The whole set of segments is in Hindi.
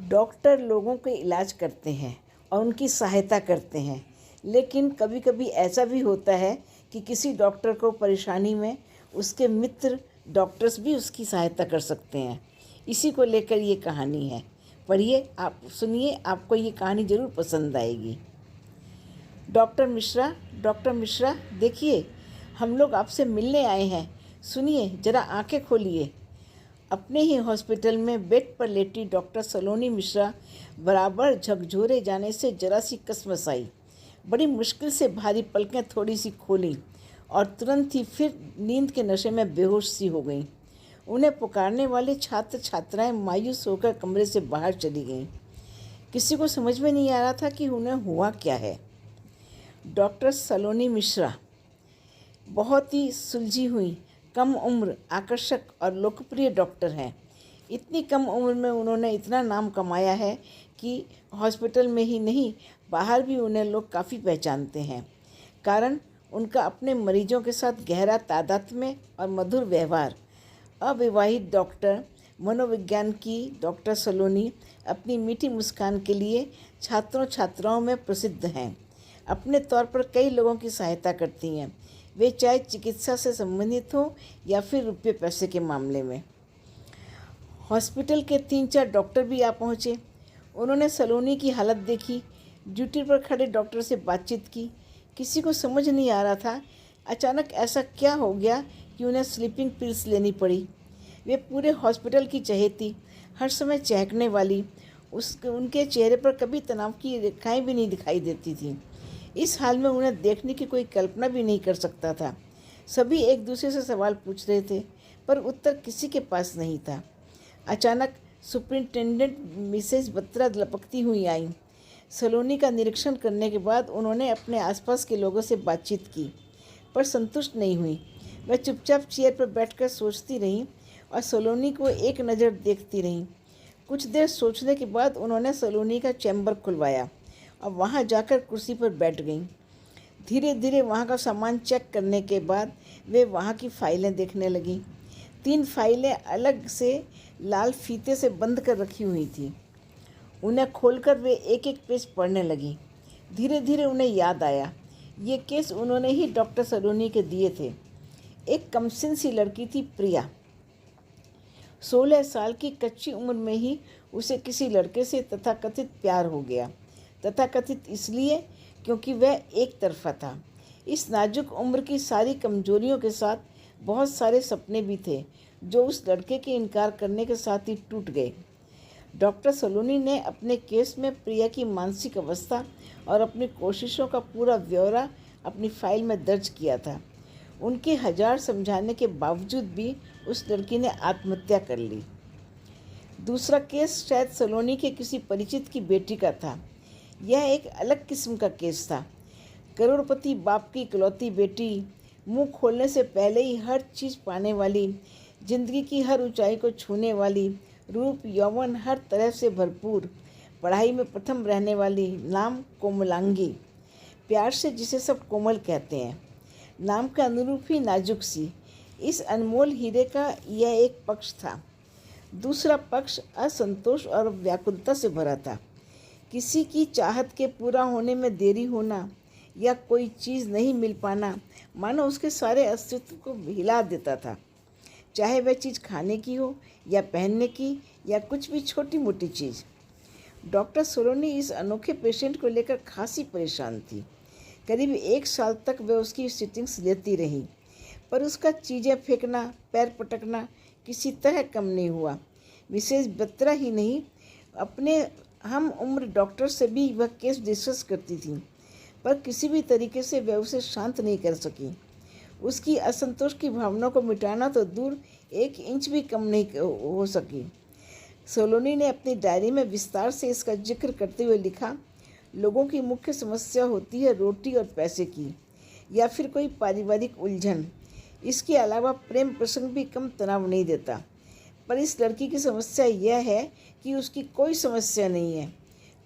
डॉक्टर लोगों के इलाज करते हैं और उनकी सहायता करते हैं, लेकिन कभी कभी ऐसा भी होता है कि किसी डॉक्टर को परेशानी में उसके मित्र डॉक्टर्स भी उसकी सहायता कर सकते हैं। इसी को लेकर ये कहानी है। पढ़िए, आप सुनिए, आपको ये कहानी ज़रूर पसंद आएगी। डॉक्टर मिश्रा, देखिए, हम लोग आपसे मिलने आए हैं। सुनिए, ज़रा आंखें खोलिए। अपने ही हॉस्पिटल में बेड पर लेटी डॉक्टर सलोनी मिश्रा बराबर झकझोरे जाने से जरा सी कसमस आई। बड़ी मुश्किल से भारी पलकें थोड़ी सी खोलीं और तुरंत ही फिर नींद के नशे में बेहोश सी हो गईं। उन्हें पुकारने वाले छात्र छात्राएं मायूस होकर कमरे से बाहर चली गईं। किसी को समझ में नहीं आ रहा था कि उन्हें हुआ क्या है। डॉक्टर सलोनी मिश्रा बहुत ही सुलझी हुई, कम उम्र, आकर्षक और लोकप्रिय डॉक्टर हैं। इतनी कम उम्र में उन्होंने इतना नाम कमाया है कि हॉस्पिटल में ही नहीं, बाहर भी उन्हें लोग काफ़ी पहचानते हैं। कारण उनका अपने मरीजों के साथ गहरा तादात्म्य और मधुर व्यवहार। अविवाहित डॉक्टर मनोविज्ञान की डॉक्टर सलोनी अपनी मीठी मुस्कान के लिए छात्रों छात्राओं में प्रसिद्ध हैं। अपने तौर पर कई लोगों की सहायता करती हैं, वे चाहे चिकित्सा से संबंधित हो या फिर रुपये पैसे के मामले में। हॉस्पिटल के 3-4 डॉक्टर भी आ पहुँचे। उन्होंने सलोनी की हालत देखी, ड्यूटी पर खड़े डॉक्टर से बातचीत की। किसी को समझ नहीं आ रहा था अचानक ऐसा क्या हो गया कि उन्हें स्लीपिंग पिल्स लेनी पड़ी। वे पूरे हॉस्पिटल की चहेती, हर समय चहकने वाली, उनके चेहरे पर कभी तनाव की रेखाएं भी नहीं दिखाई देती थीं। इस हाल में उन्हें देखने की कोई कल्पना भी नहीं कर सकता था। सभी एक दूसरे से सवाल पूछ रहे थे, पर उत्तर किसी के पास नहीं था। अचानक सुपरिंटेंडेंट मिसेज बत्रा लपकती हुई आईं। सलोनी का निरीक्षण करने के बाद उन्होंने अपने आसपास के लोगों से बातचीत की, पर संतुष्ट नहीं हुई। वह चुपचाप चेयर पर बैठकर सोचती रहीं और सलोनी को एक नज़र देखती रहीं। कुछ देर सोचने के बाद उन्होंने सलोनी का चैम्बर खुलवाया और वहां जाकर कुर्सी पर बैठ गईं। धीरे धीरे वहां का सामान चेक करने के बाद वे वहां की फाइलें देखने लगीं। 3 फाइलें अलग से लाल फीते से बंद कर रखी हुई थीं। उन्हें खोलकर वे एक एक पेज पढ़ने लगीं। धीरे धीरे उन्हें याद आया, ये केस उन्होंने ही डॉक्टर सलोनी के दिए थे। एक कमसिन सी लड़की थी, प्रिया। 16 साल की कच्ची उम्र में ही उसे किसी लड़के से तथाकथित प्यार हो गया। तथाकथित इसलिए क्योंकि वह एक तरफा था। इस नाजुक उम्र की सारी कमजोरियों के साथ बहुत सारे सपने भी थे, जो उस लड़के के इनकार करने के साथ ही टूट गए। डॉक्टर सलोनी ने अपने केस में प्रिया की मानसिक अवस्था और अपनी कोशिशों का पूरा ब्यौरा अपनी फाइल में दर्ज किया था। उनके 1000 समझाने के बावजूद भी उस लड़की ने आत्महत्या कर ली। दूसरा केस शायद सलोनी के किसी परिचित की बेटी का था। यह एक अलग किस्म का केस था। करोड़पति बाप की इकलौती बेटी, मुंह खोलने से पहले ही हर चीज़ पाने वाली, जिंदगी की हर ऊंचाई को छूने वाली, रूप यौवन हर तरह से भरपूर, पढ़ाई में प्रथम रहने वाली, नाम कोमलांगी, प्यार से जिसे सब कोमल कहते हैं, नाम के अनुरूप ही नाजुक सी। इस अनमोल हीरे का यह एक पक्ष था। दूसरा पक्ष असंतोष और व्याकुलता से भरा था। किसी की चाहत के पूरा होने में देरी होना या कोई चीज़ नहीं मिल पाना मानो उसके सारे अस्तित्व को हिला देता था। चाहे वह चीज़ खाने की हो या पहनने की या कुछ भी छोटी मोटी चीज़। डॉक्टर सलोनी इस अनोखे पेशेंट को लेकर खासी परेशान थी। करीब 1 साल तक वह उसकी सिटिंग्स लेती रही, पर उसका चीज़ें फेंकना, पैर पटकना किसी तरह कम नहीं हुआ। मिसेज बत्रा ही नहीं, अपने हम उम्र डॉक्टर से भी वह केस डिस्कस करती थी, पर किसी भी तरीके से वह उसे शांत नहीं कर सकी। उसकी असंतोष की भावना को मिटाना तो दूर, 1 इंच भी कम नहीं हो सकी। सलोनी ने अपनी डायरी में विस्तार से इसका जिक्र करते हुए लिखा, लोगों की मुख्य समस्या होती है रोटी और पैसे की, या फिर कोई पारिवारिक उलझन। इसके अलावा प्रेम प्रसंग भी कम तनाव नहीं देता। पर इस लड़की की समस्या यह है कि उसकी कोई समस्या नहीं है,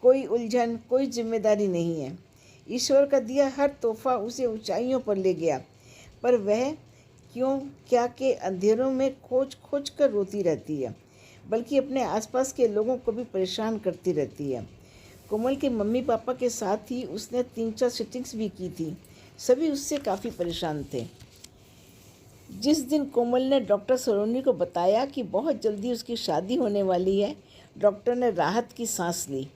कोई उलझन, कोई जिम्मेदारी नहीं है। ईश्वर का दिया हर तोहफा उसे ऊंचाइयों पर ले गया, पर वह क्यों क्या के अंधेरों में खोज खोज कर रोती रहती है। बल्कि अपने आसपास के लोगों को भी परेशान करती रहती है। कोमल के मम्मी पापा के साथ ही उसने 3-4 सिटिंग्स भी की थी। सभी उससे काफ़ी परेशान थे। जिस दिन कोमल ने डॉक्टर सलोनी को बताया कि बहुत जल्दी उसकी शादी होने वाली है, डॉक्टर ने राहत की सांस ली।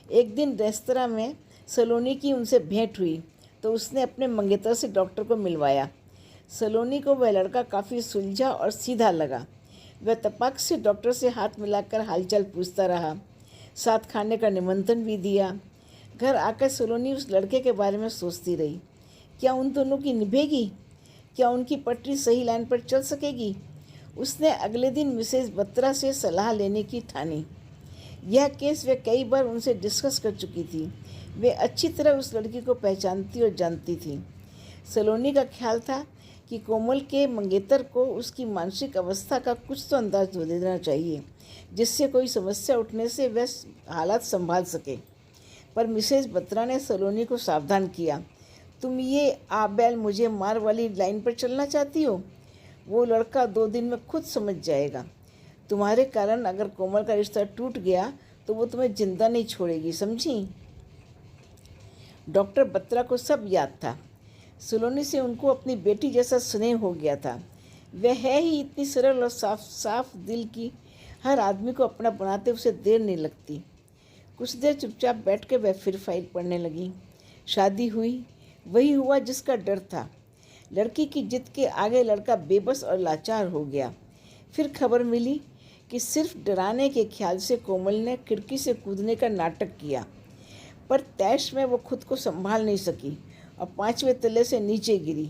एक दिन रेस्तरां में सलोनी की उनसे भेंट हुई तो उसने अपने मंगेतर से डॉक्टर को मिलवाया। सलोनी को वह लड़का काफ़ी सुलझा और सीधा लगा। वह तपाक से डॉक्टर से हाथ मिलाकर हालचाल पूछता रहा, साथ खाने का निमंत्रण भी दिया। घर आकर सलोनी उस लड़के के बारे में सोचती रही। क्या उन दोनों की निभेगी? क्या उनकी पटरी सही लाइन पर चल सकेगी? उसने अगले दिन मिसेज बत्रा से सलाह लेने की ठानी। यह केस वे कई बार उनसे डिस्कस कर चुकी थी। वे अच्छी तरह उस लड़की को पहचानती और जानती थी। सलोनी का ख्याल था कि कोमल के मंगेतर को उसकी मानसिक अवस्था का कुछ तो अंदाज दे देना चाहिए, जिससे कोई समस्या उठने से वह हालात संभाल सके। पर मिसेज बत्रा ने सलोनी को सावधान किया, तुम ये आ बैल मुझे मार वाली लाइन पर चलना चाहती हो? वो लड़का 2 दिन में खुद समझ जाएगा। तुम्हारे कारण अगर कोमल का रिश्ता टूट गया तो वो तुम्हें जिंदा नहीं छोड़ेगी, समझी? डॉक्टर बत्रा को सब याद था। सलोनी से उनको अपनी बेटी जैसा स्नेह हो गया था। वह है ही इतनी सरल और साफ दिल की, हर आदमी को अपना बनाते उसे देर नहीं लगती। कुछ देर चुपचाप बैठ के वह फिर फाइल पढ़ने लगी। शादी हुई, वही हुआ जिसका डर था। लड़की की जिद के आगे लड़का बेबस और लाचार हो गया। फिर खबर मिली कि सिर्फ डराने के ख्याल से कोमल ने खिड़की से कूदने का नाटक किया, पर तैश में वो खुद को संभाल नहीं सकी और 5वें तल्ले से नीचे गिरी।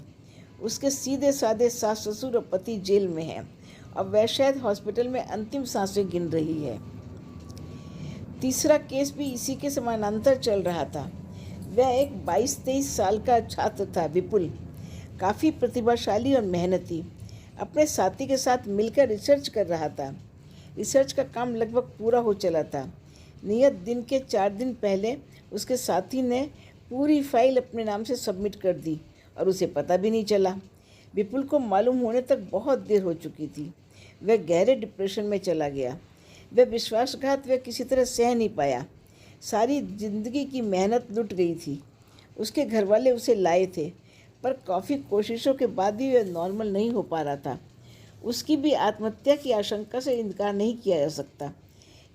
उसके सीधे साधे सास ससुर और पति जेल में हैं और वह शायद हॉस्पिटल में अंतिम सांसें गिन रही है। तीसरा केस भी इसी के समानांतर चल रहा था। वह एक 22-23 साल का छात्र था, विपुल, काफ़ी प्रतिभाशाली और मेहनती। अपने साथी के साथ मिलकर रिसर्च कर रहा था। रिसर्च का काम लगभग पूरा हो चला था। नियत दिन के 4 दिन पहले उसके साथी ने पूरी फाइल अपने नाम से सबमिट कर दी और उसे पता भी नहीं चला। विपुल को मालूम होने तक बहुत देर हो चुकी थी। वह गहरे डिप्रेशन में चला गया। वह विश्वासघात वह किसी तरह सह नहीं पाया। सारी जिंदगी की मेहनत लुट गई थी। उसके घरवाले उसे लाए थे, पर काफ़ी कोशिशों के बाद भी वह नॉर्मल नहीं हो पा रहा था। उसकी भी आत्महत्या की आशंका से इनकार नहीं किया जा सकता।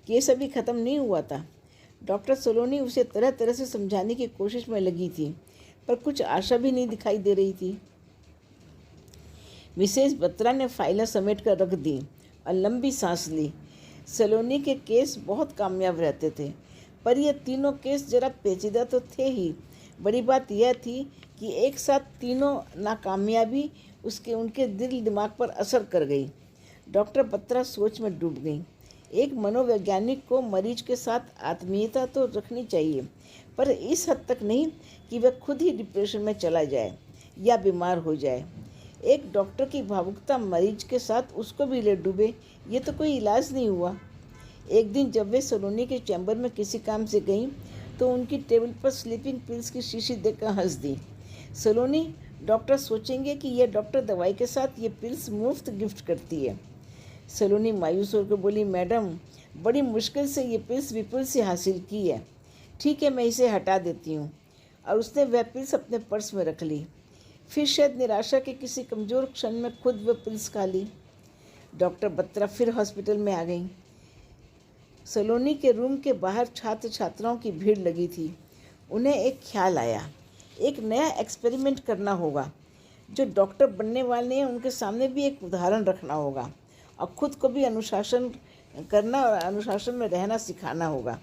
केस अभी ख़त्म नहीं हुआ था। डॉक्टर सलोनी उसे तरह तरह से समझाने की कोशिश में लगी थी, पर कुछ आशा भी नहीं दिखाई दे रही थी। मिसेज बत्रा ने फाइलें समेट कर रख दी और लंबी सांस ली। सलोनी के केस बहुत कामयाब रहते थे, पर ये तीनों केस जरा पेचीदा तो थे ही। बड़ी बात यह थी कि एक साथ तीनों नाकामयाबी उनके दिल दिमाग पर असर कर गई। डॉक्टर बत्रा सोच में डूब गई। एक मनोवैज्ञानिक को मरीज के साथ आत्मीयता तो रखनी चाहिए, पर इस हद तक नहीं कि वह खुद ही डिप्रेशन में चला जाए या बीमार हो जाए। एक डॉक्टर की भावुकता मरीज के साथ उसको भी ले डूबे, ये तो कोई इलाज नहीं हुआ। एक दिन जब वे सलोनी के चैम्बर में किसी काम से गईं तो उनकी टेबल पर स्लीपिंग पिल्स की शीशी देखकर हंस दी। सलोनी, डॉक्टर सोचेंगे कि यह डॉक्टर दवाई के साथ ये पिल्स मुफ्त गिफ्ट करती है। सलोनी मायूस होकर बोली, मैडम, बड़ी मुश्किल से ये पिल्स विपुल से हासिल की है। ठीक है, मैं इसे हटा देती हूँ। और उसने वह पिल्स अपने पर्स में रख ली। फिर शायद निराशा के किसी कमज़ोर क्षण में खुद वह पिल्स खा ली। डॉक्टर बत्रा फिर हॉस्पिटल में आ गई। सलोनी के रूम के बाहर छात्र छात्राओं की भीड़ लगी थी। उन्हें एक ख्याल आया, एक नया एक्सपेरिमेंट करना होगा। जो डॉक्टर बनने वाले हैं उनके सामने भी एक उदाहरण रखना होगा और ख़ुद को भी अनुशासन करना और अनुशासन में रहना सिखाना होगा।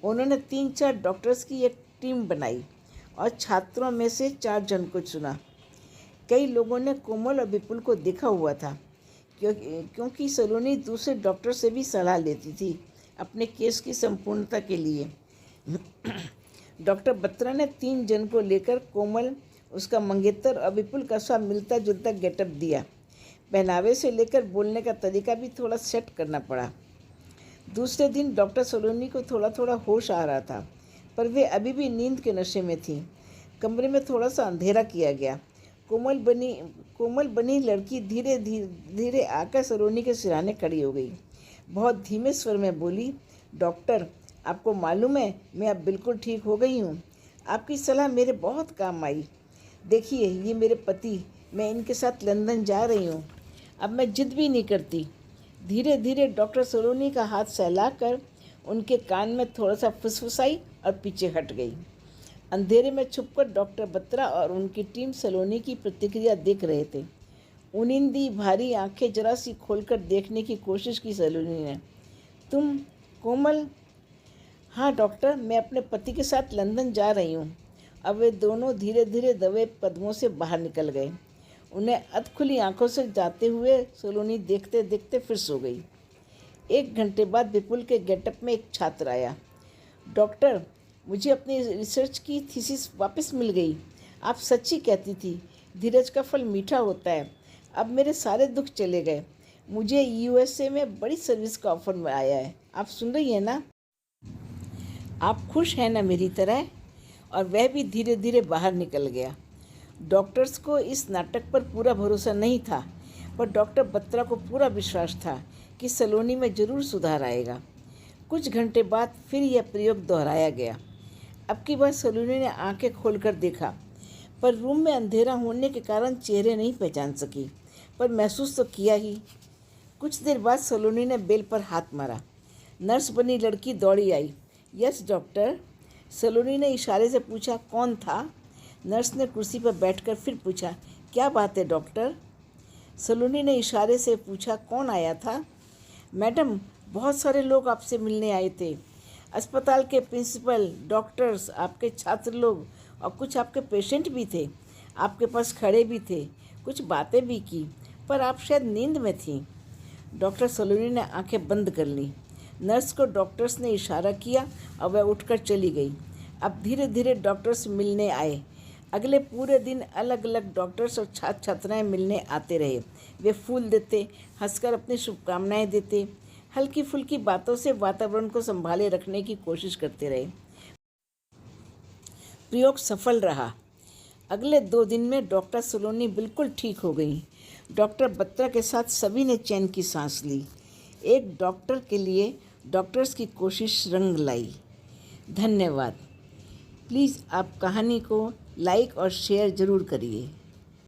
उन्होंने 3-4 डॉक्टर्स की एक टीम बनाई और छात्रों में से 4 जन को चुना। कई लोगों ने कोमल और विपुल को देखा हुआ था, क्योंकि सलोनी दूसरे डॉक्टर से भी सलाह लेती थी अपने केस की संपूर्णता के लिए। डॉक्टर बत्रा ने 3 जन को लेकर कोमल, उसका मंगेतर और विपुल का सा मिलता जुलता गेटअप दिया। पहनावे से लेकर बोलने का तरीका भी थोड़ा सेट करना पड़ा। दूसरे दिन डॉक्टर सलोनी को थोड़ा थोड़ा होश आ रहा था, पर वे अभी भी नींद के नशे में थी। कमरे में थोड़ा सा अंधेरा किया गया। कोमल बनी लड़की धीरे धीरे आकर सलोनी के सिरहाने खड़ी हो गई। बहुत धीमे स्वर में बोली, डॉक्टर आपको मालूम है मैं अब बिल्कुल ठीक हो गई हूँ। आपकी सलाह मेरे बहुत काम आई। देखिए ये मेरे पति, मैं इनके साथ लंदन जा रही हूँ। अब मैं जिद भी नहीं करती। धीरे धीरे डॉक्टर सलोनी का हाथ सहलाकर उनके कान में थोड़ा सा फुसफुसाई और पीछे हट गई। अंधेरे में छुपकर डॉक्टर बत्रा और उनकी टीम सलोनी की प्रतिक्रिया देख रहे थे। उनिंदी भारी आंखें जरा सी खोलकर देखने की कोशिश की सलोनी ने। तुम कोमल? हाँ डॉक्टर, मैं अपने पति के साथ लंदन जा रही हूँ। अब वे दोनों धीरे धीरे दबे कदमों से बाहर निकल गए। उन्हें अधखुली आंखों से जाते हुए सलोनी देखते देखते फिर सो गई। 1 घंटे बाद विपुल के गेटअप में एक छात्र आया। डॉक्टर, मुझे अपनी रिसर्च की थीसिस वापस मिल गई। आप सच्ची कहती थी, धीरज का फल मीठा होता है। अब मेरे सारे दुख चले गए। मुझे यूएसए में बड़ी सर्विस का ऑफर आया है। आप सुन रही हैं ना? आप खुश हैं ना मेरी तरह? और वह भी धीरे धीरे बाहर निकल गया। डॉक्टर्स को इस नाटक पर पूरा भरोसा नहीं था, पर डॉक्टर बत्रा को पूरा विश्वास था कि सलोनी में ज़रूर सुधार आएगा। कुछ घंटे बाद फिर यह प्रयोग दोहराया गया। अब की बार सलोनी ने आंखें खोलकर देखा, पर रूम में अंधेरा होने के कारण चेहरे नहीं पहचान सकी, पर महसूस तो किया ही। कुछ देर बाद सलोनी ने बेल पर हाथ मारा। नर्स बनी लड़की दौड़ी आई। यस डॉक्टर, सलोनी ने इशारे से पूछा। कौन था? नर्स ने कुर्सी पर बैठकर फिर पूछा। क्या बात है डॉक्टर? सलोनी ने इशारे से पूछा। कौन आया था? मैडम, बहुत सारे लोग आपसे मिलने आए थे। अस्पताल के प्रिंसिपल, डॉक्टर्स, आपके छात्र लोग और कुछ आपके पेशेंट भी थे। आपके पास खड़े भी थे, कुछ बातें भी की, पर आप शायद नींद में थीं। डॉक्टर सलोनी ने आंखें बंद कर ली। नर्स को डॉक्टर्स ने इशारा किया और वह उठकर चली गई। अब धीरे धीरे डॉक्टर्स मिलने आए। अगले पूरे दिन अलग अलग डॉक्टर्स और छात्र छात्राएँ मिलने आते रहे। वे फूल देते, हंसकर अपनी शुभकामनाएं देते, हल्की फुल्की बातों से वातावरण को संभाले रखने की कोशिश करते रहे। प्रयोग सफल रहा। अगले 2 दिन में डॉक्टर सलोनी बिल्कुल ठीक हो गई। डॉक्टर बत्रा के साथ सभी ने चैन की सांस ली। एक डॉक्टर के लिए डॉक्टर्स की कोशिश रंग लाई। धन्यवाद। प्लीज़ आप कहानी को लाइक और शेयर ज़रूर करिए।